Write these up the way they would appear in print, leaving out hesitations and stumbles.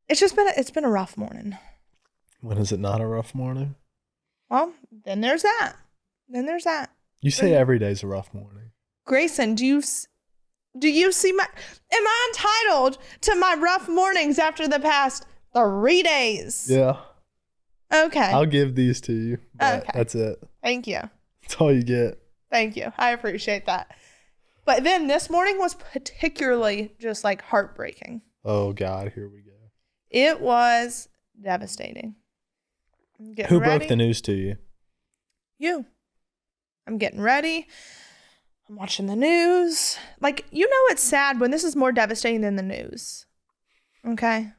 it's been a rough morning. When is it not a rough morning? Well, then there's that. You say every day's a rough morning. Grayson, do you see am I entitled to my rough mornings after the past 3 days? Yeah. Okay. I'll give these to you. Okay. That's it. Thank you. That's all you get. Thank you. I appreciate that. But then this morning was particularly just like heartbreaking. Oh, God. Here we go. It was devastating. Who broke the news to you? You. I'm getting ready. I'm watching the news. Like, you know, it's sad when this is more devastating than the news. Okay?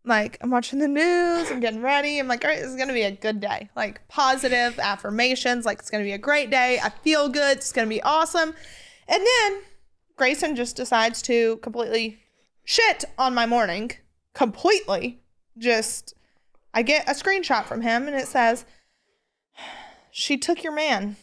Like, I'm watching the news. I'm getting ready. I'm like, all right, this is going to be a good day. Like, positive affirmations. Like, it's going to be a great day. I feel good. It's going to be awesome. And then Grayson just decides to completely shit on my morning. Completely. I get a screenshot from him and it says, "She took your man."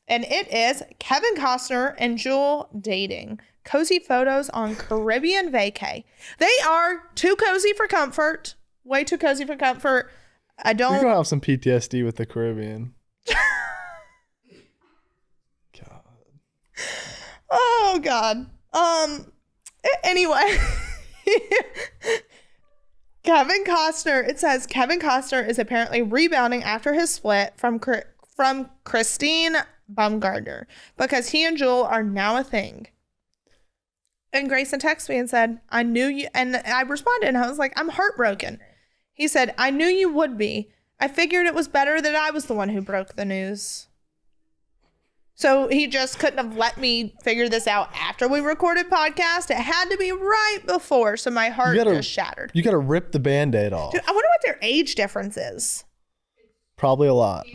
And it is Kevin Costner and Jewel dating. Cozy photos on Caribbean vacay. They are too cozy for comfort. Way too cozy for comfort. You're going to have some PTSD with the Caribbean. God. Oh, God. Anyway. Kevin Costner, it says Kevin Costner is apparently rebounding after his split from Christine Baumgartner because he and Jewel are now a thing. And Grayson texted me and said, "I knew you," and I responded and I was like, "I'm heartbroken." He said, "I knew you would be. I figured it was better that I was the one who broke the news." So he just couldn't have let me figure this out after we recorded podcast. It had to be right before. So my heart just shattered. You got to rip the Band-Aid off. Dude, I wonder what their age difference is. Probably a lot.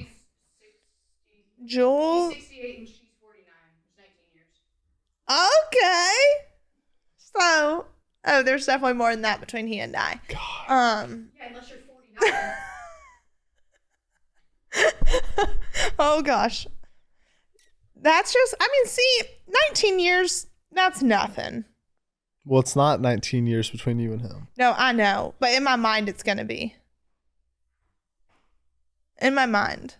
Jewel. He's 68 and she's 49. It's 19 years. Okay. So, there's definitely more than that between he and I. God. Yeah, unless you're 49. Oh, gosh. That's just, 19 years, that's nothing. Well, it's not 19 years between you and him. No, I know. But in my mind, it's going to be. In my mind.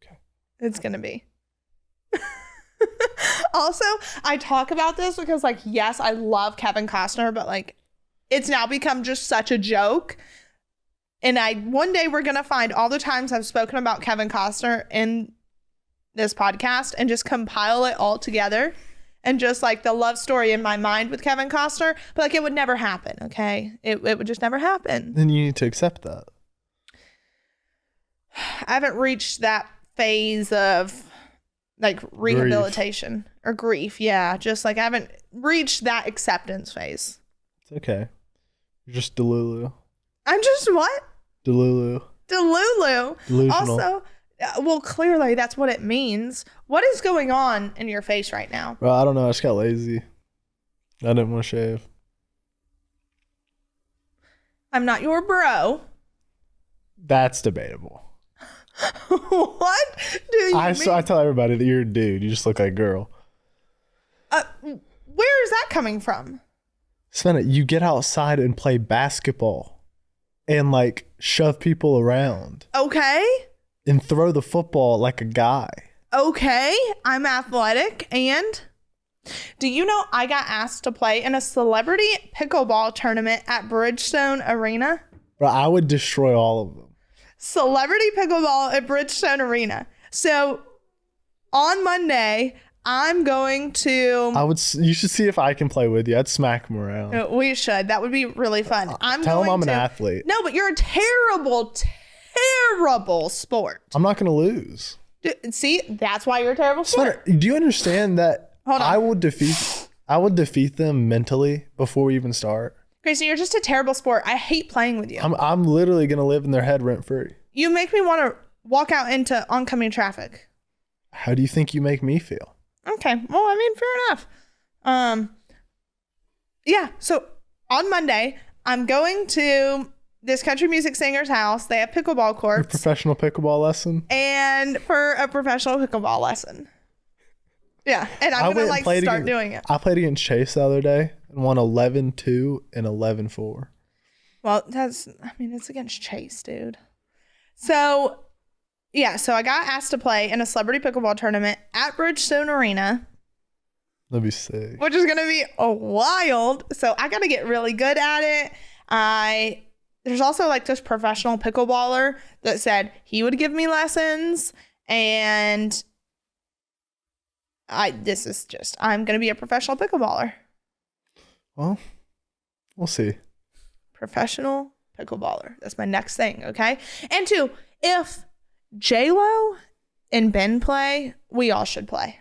Okay. It's going to be. Also, I talk about this because, like, yes, I love Kevin Costner, but, like, it's now become just such a joke. And one day we're going to find all the times I've spoken about Kevin Costner in this podcast and just compile it all together and just like the love story in my mind with Kevin Costner, but like it would never happen. Okay. It would just never happen. Then you need to accept that. I haven't reached that phase of like rehabilitation or grief. Yeah. Just like I haven't reached that acceptance phase. It's okay. You're just Delulu. I'm just what? Delulu. Delulu. Delusional. Also, well, clearly that's what it means. What is going on in your face right now? Well, I don't know. I just got lazy. I didn't want to shave. I'm not your bro. That's debatable. What do you mean? I tell everybody that you're a dude. You just look like a girl. Where is that coming from? Savannah, you get outside and play basketball and like shove people around. Okay. And throw the football like a guy. Okay. I'm athletic. And do you know I got asked to play in a celebrity pickleball tournament at Bridgestone Arena? Bro, I would destroy all of them. Celebrity pickleball at Bridgestone Arena. So on Monday, I'm going to... You should see if I can play with you. I'd smack him around. We should. That would be really fun. Tell him I'm an athlete. No, but you're a terrible sport. I'm not going to lose. See, that's why you're a terrible sport. Savannah, do you understand that Hold on. I would defeat them mentally before we even start? Grayson, you're just a terrible sport. I hate playing with you. I'm literally going to live in their head rent free. You make me want to walk out into oncoming traffic. How do you think you make me feel? Okay. Well, I mean, fair enough. Yeah. So on Monday, I'm going to this country music singer's house. They have pickleball courts. A professional pickleball lesson? And for a professional pickleball lesson. Yeah. And I'm going to start doing it. I played against Chase the other day and won 11-2 and 11-4. Well, it's against Chase, dude. So, yeah, so I got asked to play in a celebrity pickleball tournament at Bridgestone Arena. That'd be sick. Which is going to be wild. So I got to get really good at it. There's also like this professional pickleballer that said he would give me lessons, and I'm going to be a professional pickleballer. Well, we'll see. Professional pickleballer. That's my next thing, okay? And two, if J-Lo and Ben play, we all should play.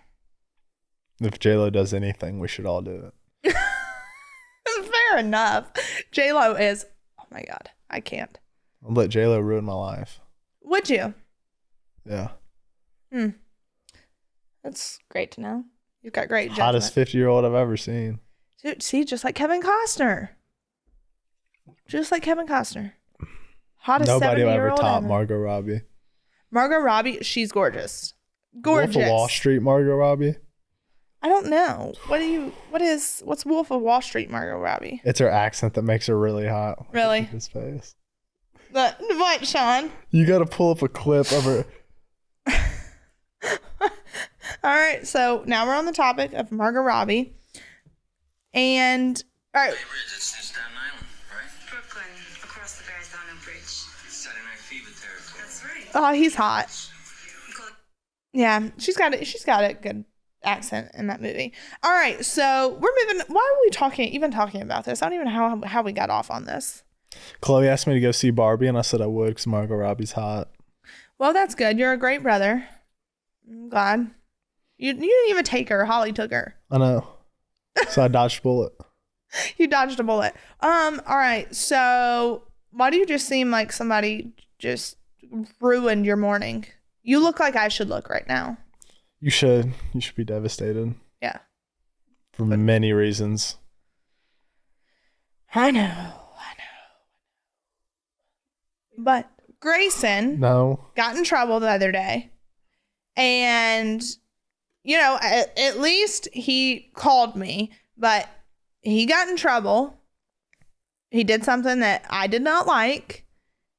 If J-Lo does anything, we should all do it. Fair enough. J-Lo is, oh my God, I can't. I'll let J-Lo ruin my life. Would you? Yeah. That's great to know. You've got great judgment. Hottest 50-year-old I've ever seen. Dude, see, just like Kevin Costner. Just like Kevin Costner. Hottest 70-year-old Nobody will ever top ever. Margot Robbie. Margot Robbie, she's gorgeous. Gorgeous. Wolf of Wall Street Margot Robbie? I don't know. What's Wolf of Wall Street Margot Robbie? It's her accent that makes her really hot. Really? His face. What, Sean? You got to pull up a clip of her. All right, so now we're on the topic of Margot Robbie. And, all right. Bridge, it's in Staten Island, right? Brooklyn, across the Verrazano Bridge. Saturday Night Fever territory. That's right. Oh, he's hot. Yeah, she's got a good accent in that movie. All right, so we're moving. Why are we talking about this? I don't even know how we got off on this. Chloe asked me to go see Barbie, and I said I would because Margot Robbie's hot. Well, that's good. You're a great brother. I'm glad. You didn't even take her. Holly took her. I know. So I dodged a bullet. You dodged a bullet. All right. So why do you just seem like somebody just ruined your morning? You look like I should look right now. You should. You should be devastated. Yeah. For many reasons. I know. But Grayson got in trouble the other day. And, at least he called me, but he got in trouble. He did something that I did not like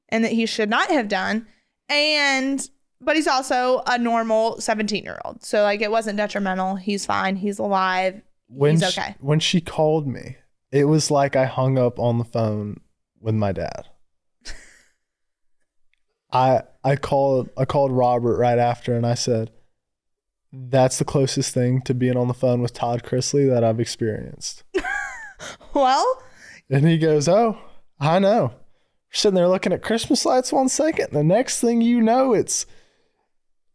and that he should not have done. But he's also a normal 17-year-old. So, like, it wasn't detrimental. He's fine. He's alive. He's okay. When she called me, it was like I hung up on the phone with my dad. I called Robert right after, and I said, that's the closest thing to being on the phone with Todd Chrisley that I've experienced. Well? And he goes, oh, I know. We're sitting there looking at Christmas lights 1 second. The next thing you know, it's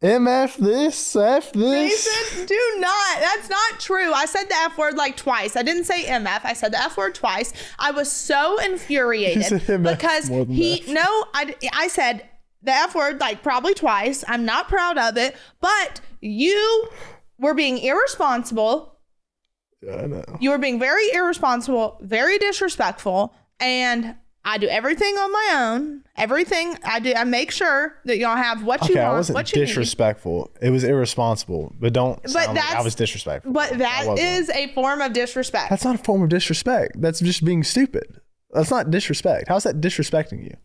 MF this, F this. Grayson, do not. That's not true. I said the F word like twice. I didn't say MF. I said the F word twice. I was so infuriated You said MF because more than F. I said the F word like probably twice. I'm not proud of it, but you were being irresponsible. Yeah, I know. You were being very irresponsible, very disrespectful, and I do everything on my own. Everything I do, I make sure that y'all have what you want, I wasn't what you disrespectful. It was irresponsible, but don't sound like I was disrespectful. But that is a form of disrespect. That's not a form of disrespect. That's just being stupid. That's not disrespect. How's that disrespecting you?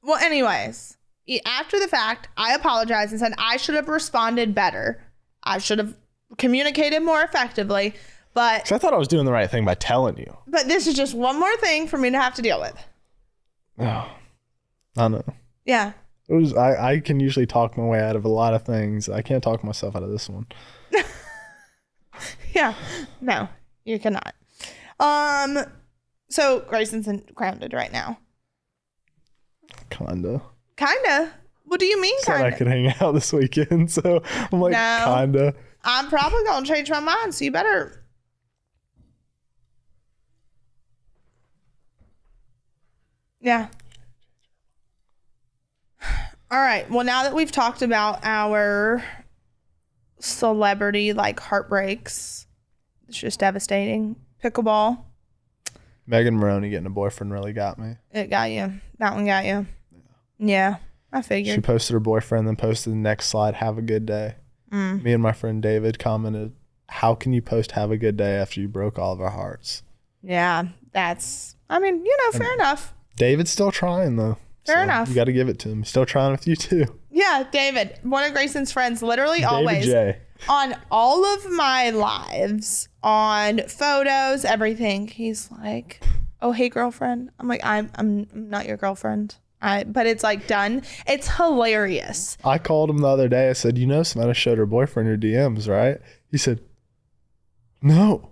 Well, anyways, after the fact, I apologized and said I should have responded better. I should have communicated more effectively. But I thought I was doing the right thing by telling you. But this is just one more thing for me to have to deal with. Oh, I know. Yeah. I can usually talk my way out of a lot of things. I can't talk myself out of this one. Yeah. No, you cannot. So Grayson's grounded right now. Kinda. What do you mean Said kinda? I could hang out this weekend, so I'm like, No. kinda. I'm probably gonna change my mind, so you better. Yeah. All right. Well, now that we've talked about our celebrity like heartbreaks, it's just devastating. Pickleball. Megan Maroney getting a boyfriend really got me. It got you. That one got you. Yeah, I figured. She posted her boyfriend, then posted the next slide, have a good day. Me and my friend David commented, how can you post have a good day after you broke all of our hearts? Yeah, that's, fair enough. David's still trying, though. Fair enough. You got to give it to him. He's still trying with you, too. Yeah, David, one of Grayson's friends, literally David always J. on all of my lives, on photos, everything. He's like, "Oh, hey, girlfriend." I'm like, I'm not your girlfriend. But it's like done. It's hilarious. I called him the other day. I said, Savannah showed her boyfriend your DMs, right? He said, no.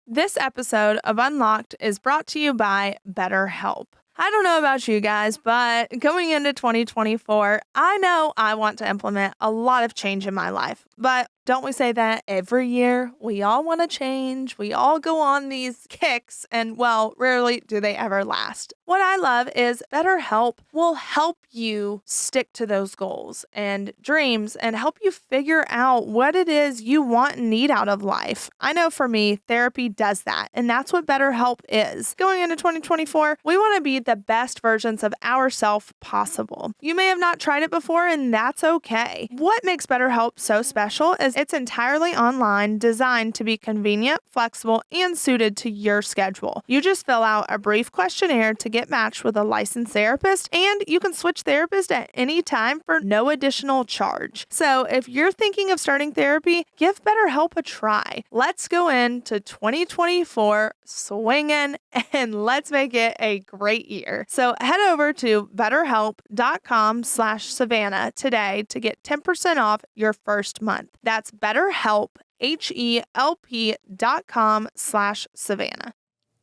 This episode of Unlocked is brought to you by BetterHelp. I don't know about you guys, but going into 2024, I know I want to implement a lot of change in my life. But don't we say that every year? We all want to change. We all go on these kicks, and well, rarely do they ever last. What I love is BetterHelp will help you stick to those goals and dreams and help you figure out what it is you want and need out of life. I know for me, therapy does that, and that's what BetterHelp is. Going into 2024, we want to be the best versions of ourselves possible. You may have not tried it before, and that's okay. What makes BetterHelp so special is it's entirely online, designed to be convenient, flexible, and suited to your schedule. You just fill out a brief questionnaire to get matched with a licensed therapist, and you can switch therapists at any time for no additional charge. So if you're thinking of starting therapy, give BetterHelp a try. Let's go into 2024 swinging, and let's make it a great year. So head over to betterhelp.com/Savannah today to get 10% off your first month. That's BetterHelp, HELP.com/Savannah.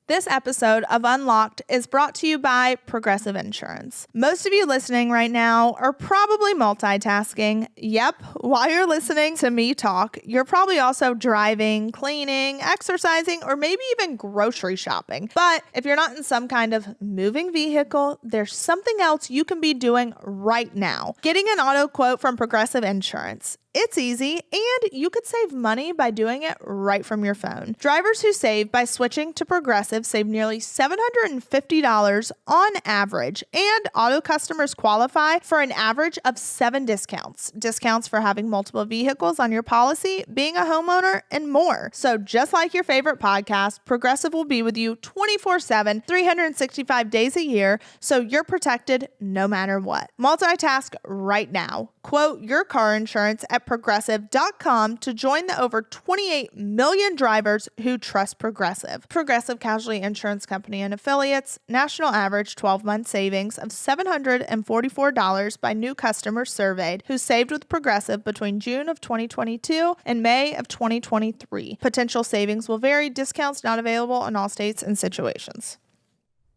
This episode of Unlocked is brought to you by Progressive Insurance. Most of you listening right now are probably multitasking. Yep, while you're listening to me talk, you're probably also driving, cleaning, exercising, or maybe even grocery shopping. But if you're not in some kind of moving vehicle, there's something else you can be doing right now. Getting an auto quote from Progressive Insurance. It's easy, and you could save money by doing it right from your phone. Drivers who save by switching to Progressive save nearly $750 on average, and auto customers qualify for an average of 7 discounts. Discounts for having multiple vehicles on your policy, being a homeowner, and more. So just like your favorite podcast, Progressive will be with you 24/7, 365 days a year, so you're protected no matter what. Multitask right now. Quote your car insurance at progressive.com to join the over 28 million drivers who trust Progressive. Progressive Casualty Insurance Company and Affiliates. National average 12-month savings of $744 by new customers surveyed who saved with Progressive between June of 2022 and May of 2023. Potential savings will vary. Discounts not available in all states and situations.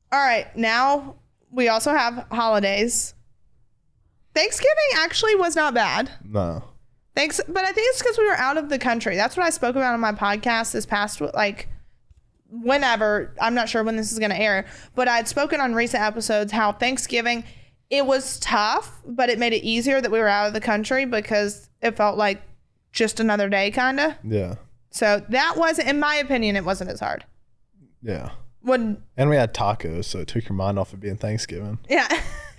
All right, now we also have holidays. Thanksgiving actually was not bad. No. Thanks, but I think it's because we were out of the country. That's what I spoke about on my podcast this past, like, whenever. I'm not sure when this is going to air, but I'd spoken on recent episodes how Thanksgiving, it was tough, but it made it easier that we were out of the country because it felt like just another day, kind of. Yeah. So that wasn't, in my opinion, it wasn't as hard. Yeah. And we had tacos, so it took your mind off of being Thanksgiving. Yeah,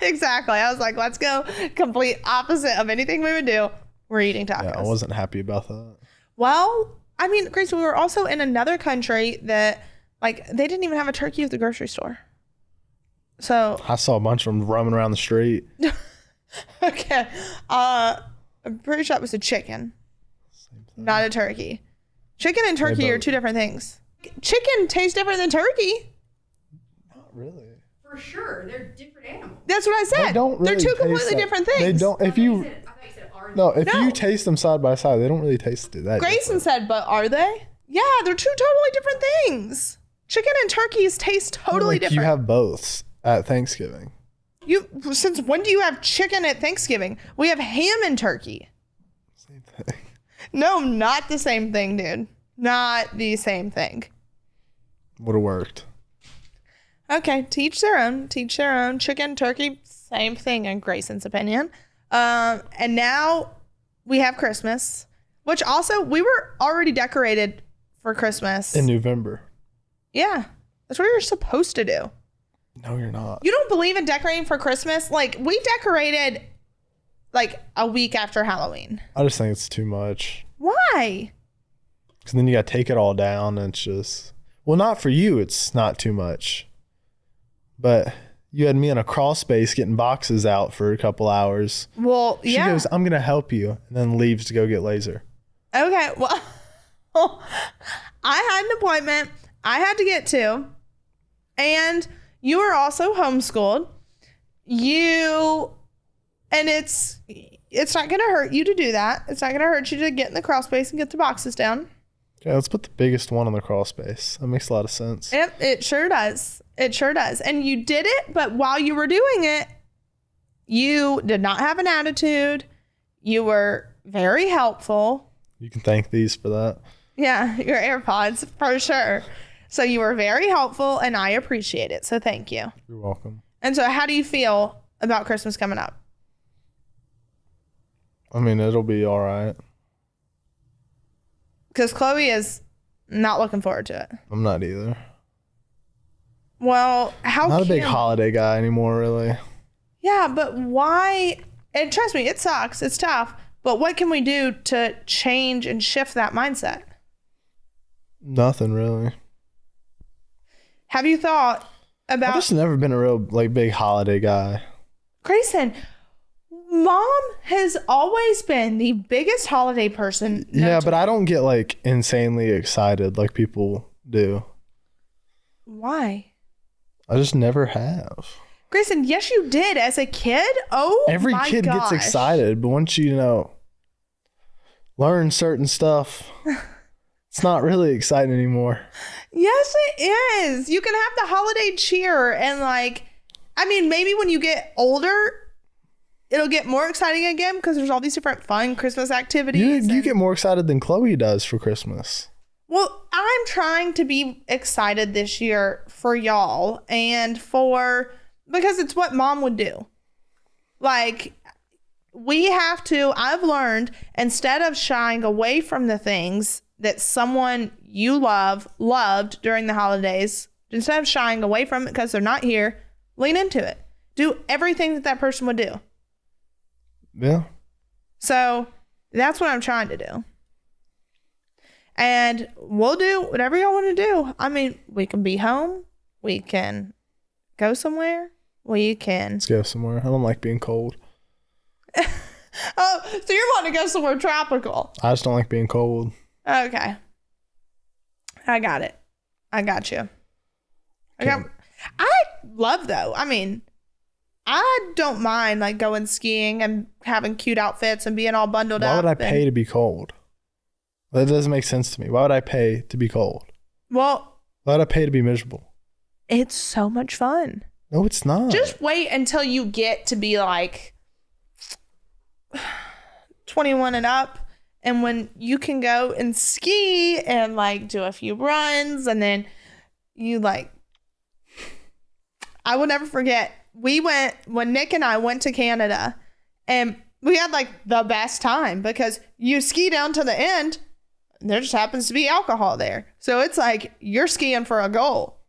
exactly. I was like, let's go complete opposite of anything we would do. We're eating tacos. Yeah, I wasn't happy about that. Well, I mean, Grace, we were also in another country that, like, they didn't even have a turkey at the grocery store. So I saw a bunch of them roaming around the street. Okay. I'm pretty sure it was a chicken, not a turkey. Chicken and turkey are two different things. Chicken tastes different than turkey. Not really. For sure, they're different animals. That's what I said. They don't really They're two taste completely different things. They don't. If you I thought you said orange. no, if No. you taste them side by side, they don't really taste that. Grayson said, but are they? Yeah, they're two totally different things. Chicken and turkeys taste totally different. You have both at Thanksgiving. Since when do you have chicken at Thanksgiving? We have ham and turkey. Same thing. No, not the same thing, dude. Not the same thing. Would have worked. Okay, teach their own. Teach their own. Chicken, turkey, same thing in Grayson's opinion. And now we have Christmas, which also we were already decorated for Christmas. In November. Yeah, that's what you're supposed to do. No, you're not. You don't believe in decorating for Christmas? Like, we decorated like a week after Halloween. I just think it's too much. Why? Because then you got to take it all down and it's just... Well, not for you, it's not too much. But you had me in a crawl space getting boxes out for a couple hours. Well, She goes, I'm going to help you, and then leaves to go get laser. Okay, well, I had an appointment I had to get to, and you were also homeschooled. And it's not going to hurt you to do that. It's not going to hurt you to get in the crawl space and get the boxes down. Yeah, let's put the biggest one on the crawl space. That makes a lot of sense. Yep, it sure does. It sure does. And you did it, but while you were doing it, you did not have an attitude. You were very helpful. You can thank these for that. Yeah, your AirPods, for sure. So you were very helpful, and I appreciate it. So thank you. You're welcome. And so how do you feel about Christmas coming up? I mean, it'll be all right. Because Chloe is not looking forward to it. I'm not either. Well, how Not a big can- holiday guy anymore, really. Yeah, but why? And trust me, it sucks. It's tough. But what can we do to change and shift that mindset? Nothing, really. Have you thought I've about just never been a real big holiday guy. Grayson? Mom has always been the biggest holiday person. Yeah, but I don't get insanely excited like people do. Why? I just never have. Grayson, yes, you did as a kid. Oh, Every my kid gosh. gets excited, but once you learn certain stuff, it's not really exciting anymore. Yes, it is. You can have the holiday cheer and maybe when you get older, it'll get more exciting again because there's all these different fun Christmas activities. You get more excited than Chloe does for Christmas. Well, I'm trying to be excited this year for y'all and because it's what Mom would do. I've learned, instead of shying away from the things that someone you loved during the holidays, instead of shying away from it because they're not here, lean into it. Do everything that person would do. Yeah. So that's what I'm trying to do. And we'll do whatever y'all want to do. I mean, we can be home. We can go somewhere. We can. Let's go somewhere. I don't like being cold. Oh, so you're wanting to go somewhere tropical. I just don't like being cold. Okay. I got it. I got you. I love, though. I mean, I don't mind going skiing and having cute outfits and being all bundled up. Why would I pay to be cold? That doesn't make sense to me. Why would I pay to be cold? Well, why would I pay to be miserable? It's so much fun. No, it's not. Just wait until you get to be 21 and up, and when you can go and ski and do a few runs, and then you I will never forget. When Nick and I went to Canada, and we had the best time because you ski down to the end. There just happens to be alcohol there. So it's you're skiing for a goal.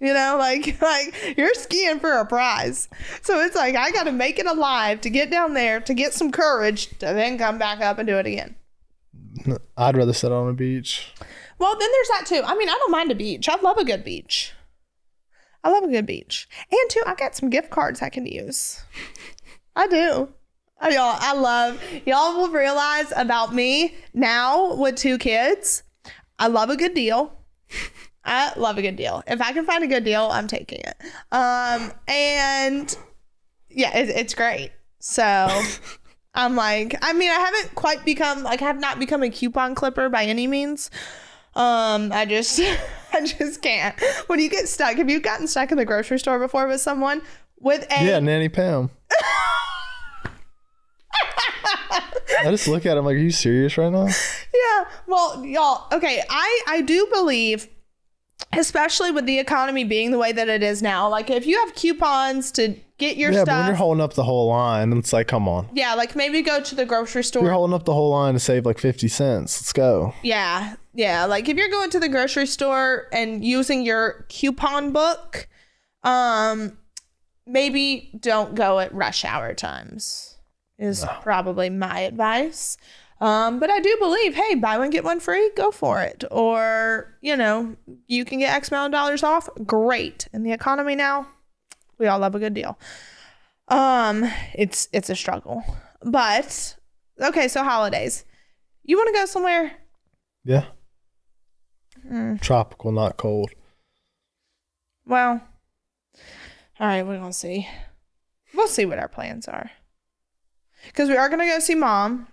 You're skiing for a prize. So it's I got to make it alive to get down there, to get some courage, to then come back up and do it again. I'd rather sit on a beach. Well, then there's that too. I mean, I don't mind a beach. I love a good beach. And too, I got some gift cards I can use. I do. Y'all will realize about me now with 2 kids. I love a good deal. If I can find a good deal, I'm taking it. And yeah, it's great. So I'm I haven't quite become, I have not become a coupon clipper by any means. I just can't. When you get stuck, have you gotten stuck in the grocery store before with someone Yeah, Nanny Pam. I just look at him are you serious right now? Yeah. Well, y'all, okay. I do believe, especially with the economy being the way that it is now, if you have coupons to get your stuff. Yeah, but when you're holding up the whole line, it's come on. Yeah, maybe go to the grocery store. You're holding up the whole line to save 50 cents. Let's go. Yeah. Yeah. If you're going to the grocery store and using your coupon book, maybe don't go at rush hour times is probably my advice. But I do believe, hey, buy one, get one free, go for it. Or, you can get X amount of dollars off. Great. In the economy now, We all love a good deal. It's a struggle. But, okay, so holidays. You want to go somewhere? Yeah. Tropical, not cold. Well, all right, we're going to see. We'll see what our plans are. Because we are going to go see Mom.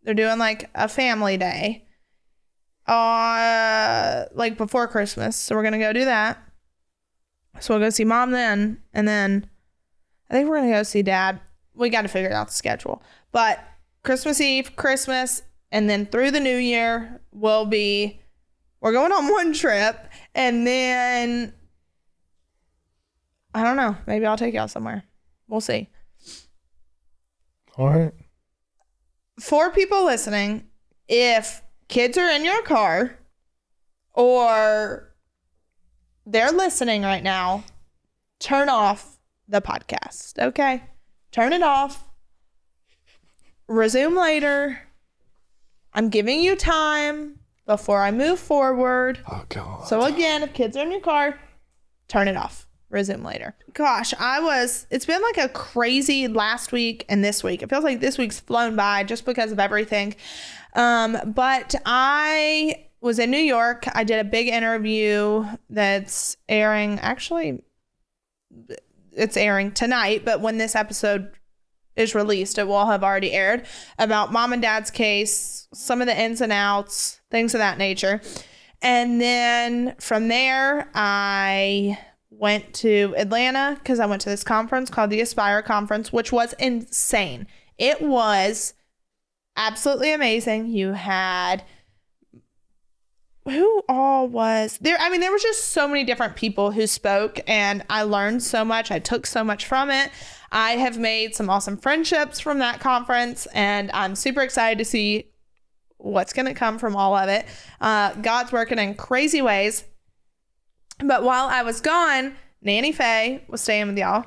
They're doing like a family day. Like before Christmas. So we're going to go do that. So we'll go see Mom then. And then I think we're going to go see Dad. We got to figure out the schedule. But Christmas Eve, Christmas, and then through the New Year we're going on one trip. And then, I don't know. Maybe I'll take y'all somewhere. We'll see. All right. For people listening, if kids are in your car or they're listening right now, turn off the podcast, okay? Turn it off. Resume later. I'm giving you time before I move forward. Oh, God. So again, if kids are in your car, turn it off. Resume later. Gosh, it's been like a crazy last week and this week. It feels like this week's flown by just because of everything. But I was in New York. I did a big interview that's airing. Actually, it's airing tonight, but when this episode is released, it will have already aired, about Mom and Dad's case, some of the ins and outs, things of that nature. And then from there, I went to Atlanta because I went to this conference called the Aspire Conference, which was insane. It was absolutely amazing. You had, who all was there? I mean, there was just so many different people who spoke, and I learned so much. I took so much from it. I have made some awesome friendships from that conference, and I'm super excited to see what's going to come from all of it. God's working in crazy ways. But while I was gone, Nanny Faye was staying with y'all.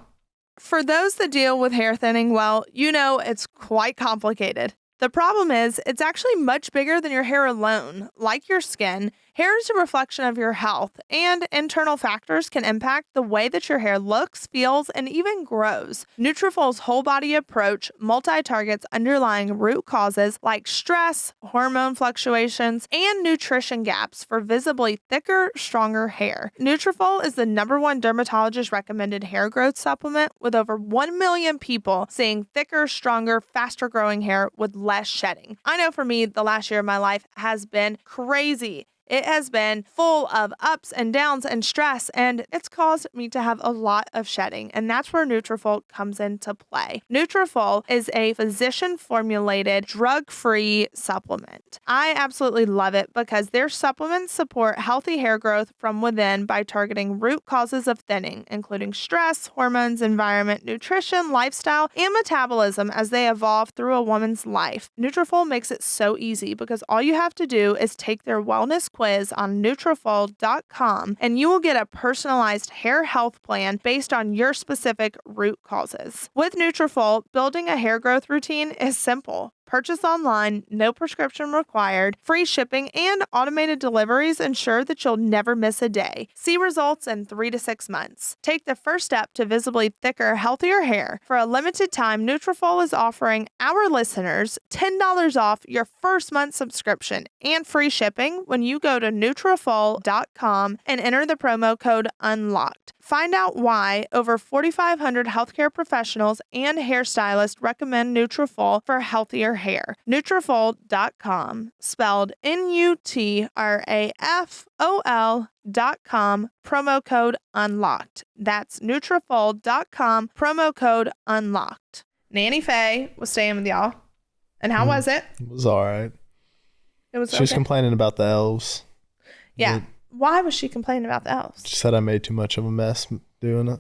For those that deal with hair thinning, well, you know it's quite complicated. The problem is, it's actually much bigger than your hair alone. Like your skin, hair is a reflection of your health, and internal factors can impact the way that your hair looks, feels, and even grows. Nutrafol's whole body approach multi-targets underlying root causes like stress, hormone fluctuations, and nutrition gaps for visibly thicker, stronger hair. Nutrafol is the #1 dermatologist recommended hair growth supplement, with over 1 million people seeing thicker, stronger, faster growing hair with less shedding. I know for me, the last year of my life has been crazy. It has been full of ups and downs and stress, and it's caused me to have a lot of shedding, and that's where Nutrafol comes into play. Nutrafol is a physician-formulated, drug-free supplement. I absolutely love it because their supplements support healthy hair growth from within by targeting root causes of thinning, including stress, hormones, environment, nutrition, lifestyle, and metabolism as they evolve through a woman's life. Nutrafol makes it so easy because all you have to do is take their wellness quiz on Nutrafol.com, and you will get a personalized hair health plan based on your specific root causes. With Nutrafol, building a hair growth routine is simple. Purchase online, no prescription required, free shipping, and automated deliveries ensure that you'll never miss a day. See results in 3 to 6 months. Take the first step to visibly thicker, healthier hair. For a limited time, Nutrafol is offering our listeners $10 off your first month subscription and free shipping when you go to Nutrafol.com and enter the promo code UNLOCKED. Find out why over 4,500 healthcare professionals and hairstylists recommend Nutrafol for healthier hair. Nutrafol.com, spelled Nutrafol.com, promo code UNLOCKED. That's Nutrafol.com, promo code UNLOCKED. Nanny Faye was staying with y'all. And how was it? It was all right. It was She was complaining about the elves. Yeah. Why was she complaining about the elves? She said I made too much of a mess doing it.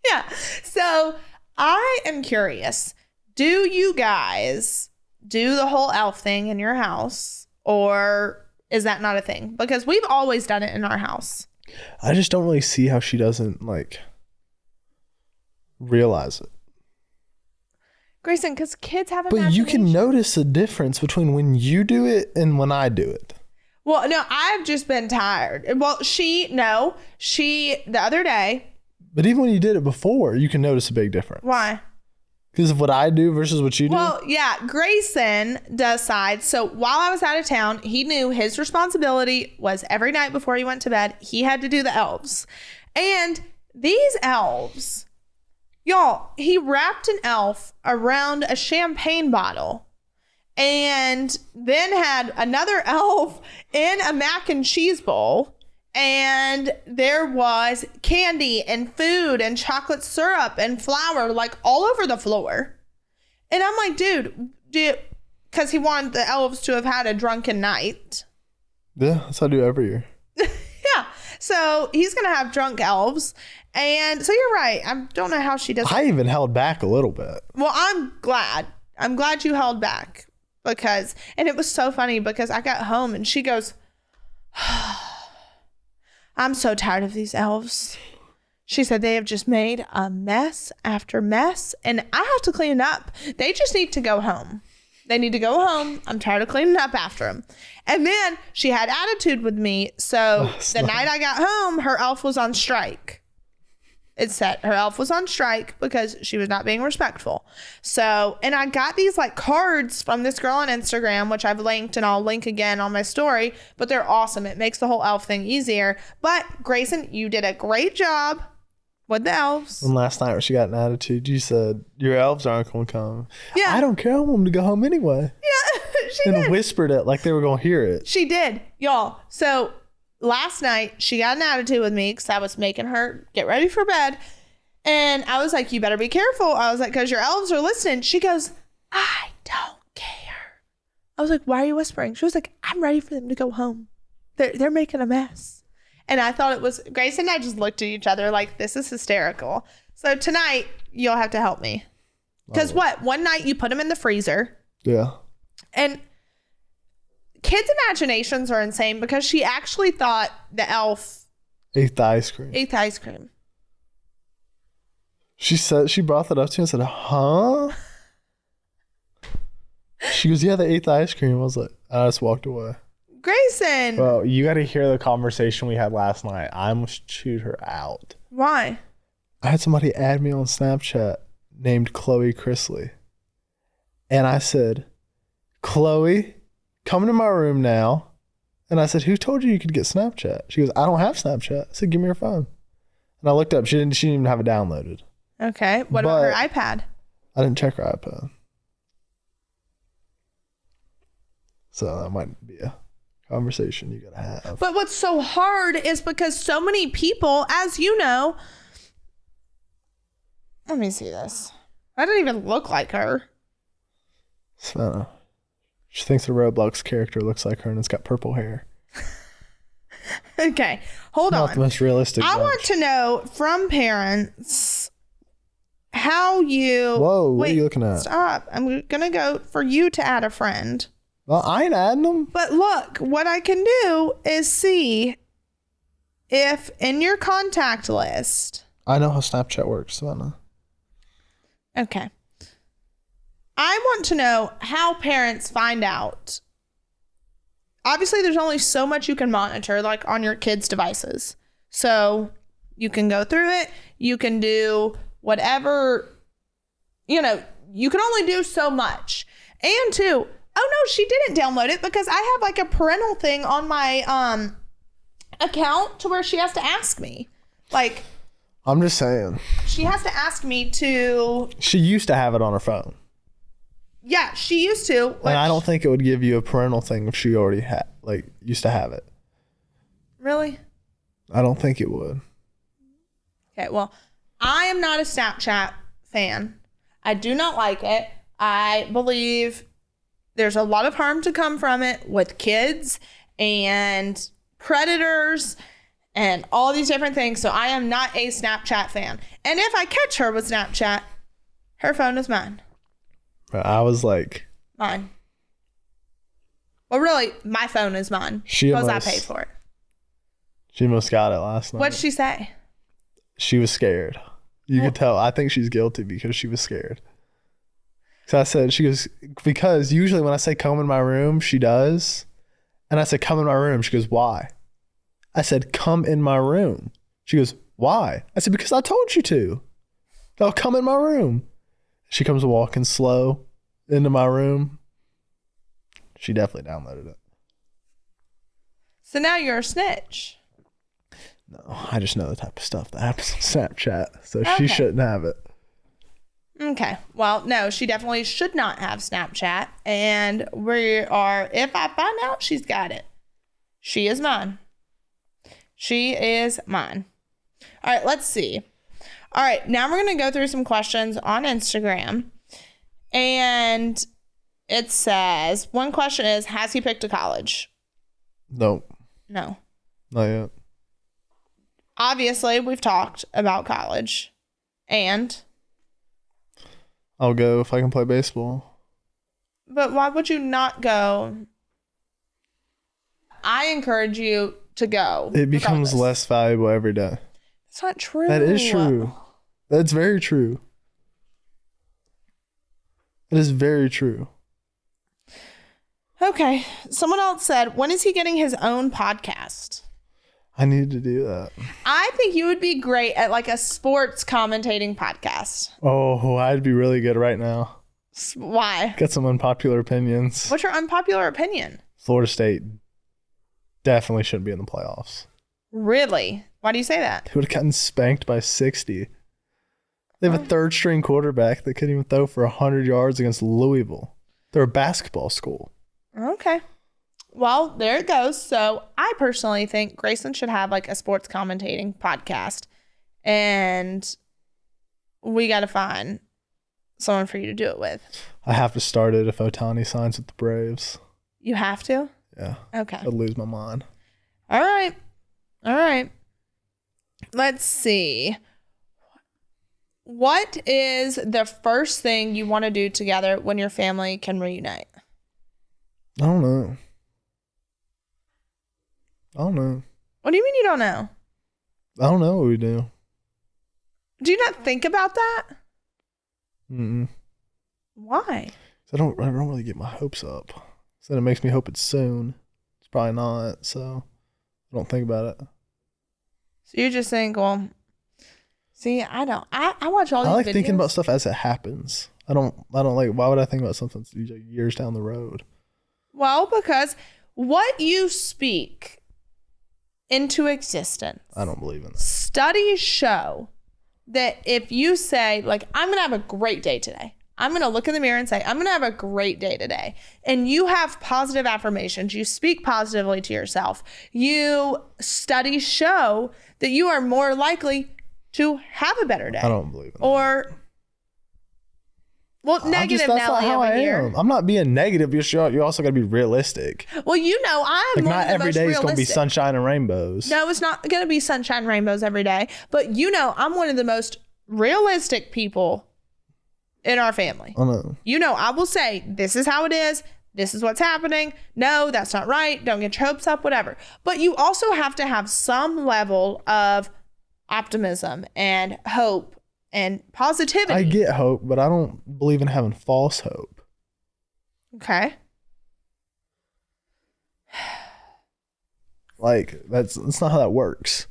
Yeah. So I am curious. Do you guys do the whole elf thing in your house, or is that not a thing? Because we've always done it in our house. I just don't really see how she doesn't realize it. Grayson, because kids have But you can notice a difference between when you do it and when I do it. Well, no, I've just been tired. Well, the other day, But even when you did it before, you can notice a big difference. Why? Because of what I do versus what you do? Well, yeah, Grayson does sides. So while I was out of town, he knew his responsibility was every night before he went to bed, he had to do the elves. And these elves, y'all, he wrapped an elf around a champagne bottle and then had another elf in a mac and cheese bowl. And there was candy and food and chocolate syrup and flour like all over the floor. And I'm like, dude, because he wanted the elves to have had a drunken night. Yeah, that's what I do every year. Yeah. So he's going to have drunk elves. And so you're right. I don't know how she does it. I even held back a little bit. Well, I'm glad. I'm glad you held back because, and it was so funny because I got home and she goes, I'm so tired of these elves. She said they have just made a mess after mess and I have to clean up. They just need to go home. They need to go home. I'm tired of cleaning up after them. And then she had attitude with me. So the night I got home, her elf was on strike. It said her elf was on strike because she was not being respectful. So, and I got these like cards from this girl on Instagram, which I've linked and I'll link again on my story, but they're awesome. It makes the whole elf thing easier. But Grayson, you did a great job with the elves. And last night when she got an attitude, you said, your elves aren't going to come. Yeah. I don't care. I want them to go home anyway. Yeah, she And did. whispered it like they were going to hear it. She did, y'all. So last night she got an attitude with me because I was making her get ready for bed. And I was like, you better be careful. I was like, because your elves are listening. She goes, I don't care. I was like, why are you whispering? She was like, I'm ready for them to go home. They're making a mess. And I thought it was, Grace and I just looked at each other like, this is hysterical. So tonight, you'll have to help me. Because one night you put them in the freezer. Yeah. And kids' imaginations are insane because she actually thought the elf Ate the ice cream. ate the ice cream. She said, she brought that up to me and said, huh? She goes, yeah, they ate the ice cream. I was like, I just walked away. Grayson. Well, you got to hear the conversation we had last night. I almost chewed her out. Why? I had somebody add me on Snapchat named Chloe Chrisley. And I said, Chloe, come to my room now. And I said, who told you could get Snapchat? She goes, I don't have Snapchat. I said, give me your phone. And I looked up. She didn't even have it downloaded. Okay. What about her iPad? I didn't check her iPad. So that might be a conversation you gotta have. But what's so hard is because so many people, as you know, let me see this. I don't even look like her. Savannah. She thinks the Roblox character looks like her and it's got purple hair. Okay. Hold Not on. the most realistic. I bunch. want to know from parents how you. Whoa, what are you looking at? Stop. I'm going to go for you to add a friend. Well, I ain't adding them. But look, what I can do is see if in your contact list. I know how Snapchat works, Savannah. Okay. I want to know how parents find out. Obviously, there's only so much you can monitor, like on your kids' devices. So you can go through it. You can do whatever, you can only do so much. And two, oh no, she didn't download it because I have like a parental thing on my account to where she has to ask me. Like, I'm just saying. she has to ask me to. She used to have it on her phone. Yeah, she used to. And I don't think it would give you a parental thing if she already had, used to have it. Really? I don't think it would. Okay, well, I am not a Snapchat fan. I do not like it. I believe there's a lot of harm to come from it with kids and predators and all these different things. So I am not a Snapchat fan. And if I catch her with Snapchat, her phone is mine. I was like, Mine. Well, really, my phone is mine She because I almost- paid for it. she almost got it last night. What'd she say? She was scared. You could tell. I think she's guilty because she was scared. So I said, she goes, because usually when I say come in my room, she does. And I said, come in my room. She goes, why? I said, come in my room. She goes, Why? I said, because I told you to. Now come in my room. She comes walking slow into my room. She definitely downloaded it. So now you're a snitch. No, I just know the type of stuff that happens on Snapchat, so Okay. she shouldn't have it. Okay. Well, no, she definitely should not have Snapchat. And we are, if I find out she's got it, she is mine. She is mine. All right, let's see. All right, now we're going to go through some questions on Instagram. And it says, one question is, has he picked a college? Nope, No. not yet. Obviously, we've talked about college. And, I'll go if I can play baseball. but why would you not go? I encourage you to go. It becomes regardless. less valuable every day. It's not true. That is true. That's very true. It is very true. Okay. Someone else said, when is he getting his own podcast? I need to do that. I think you would be great at like a sports commentating podcast. Oh, I'd be really good right now. Why? Got some unpopular opinions. What's your unpopular opinion? Florida State definitely shouldn't be in the playoffs. Really? Why do you say that? They would have gotten spanked by 60. They have a third string quarterback that couldn't even throw for 100 yards against Louisville. They're a basketball school. Okay. Well, there it goes. So I personally think Grayson should have like a sports commentating podcast. And we got to find someone for you to do it with. I have to start it if Ohtani signs with the Braves. You have to? Yeah. Okay. I'd lose my mind. All right. All right. Let's see. What is the first thing you want to do together when your family can reunite? I don't know. I don't know. What do you mean you don't know? I don't know what we do. Do you not think about that? Mm-mm. Why? I don't really get my hopes up. So it makes me hope it's soon. It's probably not, so I don't think about it. So you just think, well, see, I don't. I watch all these I like videos. thinking about stuff as it happens. I don't like, why would I think about something years down the road? Well, because what you speak into existence, I don't believe in that. studies show that if you say, like, I'm going to have a great day today. I'm going to look in the mirror and say, I'm going to have a great day today. And you have positive affirmations. You speak positively to yourself. Studies show that you are more likely to have a better day. I don't believe in that. Or, well, negative that's not Nelly how over I here. am. I'm not being negative. You also got to be realistic. Well, you know, I'm Like, one not of the every most day is going to be realistic. sunshine and rainbows. No, it's not going to be sunshine and rainbows every day. But you know, I'm one of the most realistic people in our family. I know. You know, I will say, this is how it is. This is what's happening. No, that's not right. Don't get your hopes up, whatever. But you also have to have some level of optimism and hope and positivity. I get hope, but I don't believe in having false hope. Okay. Like, that's not how that works.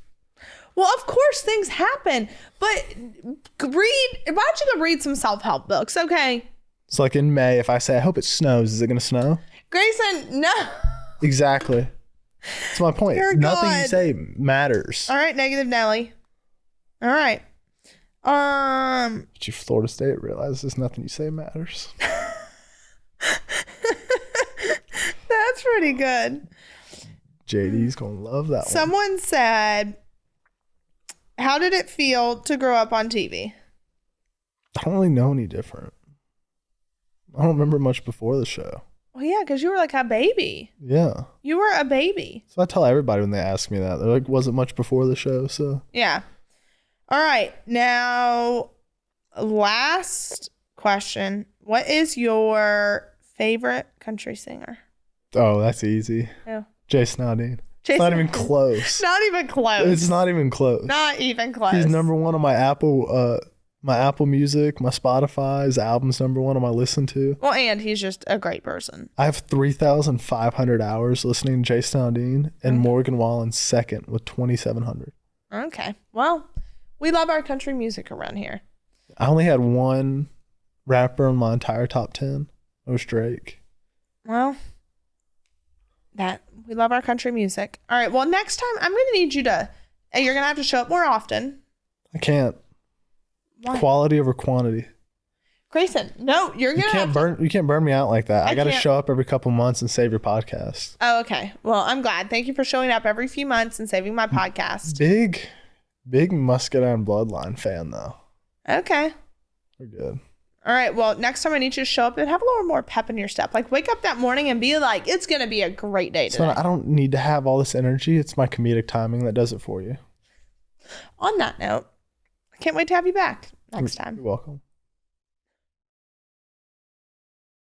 Well, of course things happen, but why don't you go read some self-help books, okay? It's like in May, if I say, I hope it snows, is it going to snow? Grayson, no. Exactly. That's my point. Dear Nothing God. you say matters. All right, negative Nelly. All right. But you Florida State realizes nothing you say matters. That's pretty good. JD's going to love that one. Someone said, how did it feel to grow up on TV? I don't really know any different. I don't remember much before the show. Well, yeah, because you were like a baby. Yeah. You were a baby. So I tell everybody when they ask me that. They're like, wasn't much before the show, so. Yeah. All right. Now, last question. What is your favorite country singer? Oh, that's easy. Who? Jason Aldean. Jason It's not even Aldean. close. Not even close. It's not even close. Not even close. He's number one on my Apple Music, my Spotify. His album's number one on my listen to. Well, and he's just a great person. I have 3,500 hours listening to Jason Aldean, and Morgan Wallen's second with 2,700. Okay. Well, we love our country music around here. I only had one rapper in my entire top 10. It was Drake. Well, we love our country music. All right. Well, next time you're going to have to show up more often. I can't. Why? Quality over quantity. Grayson, no, you're going to You can't burn me out like that. I got to can't. show up every couple months and save your podcast. Oh, okay. Well, I'm glad. Thank you for showing up every few months and saving my podcast. Big Muscadine Bloodline fan, though. Okay. We're good. All right. Well, next time I need you to show up and have a little more pep in your step. Like, wake up that morning and be like, it's going to be a great day today. So I don't need to have all this energy. It's my comedic timing that does it for you. On that note, I can't wait to have you back next time. You're welcome.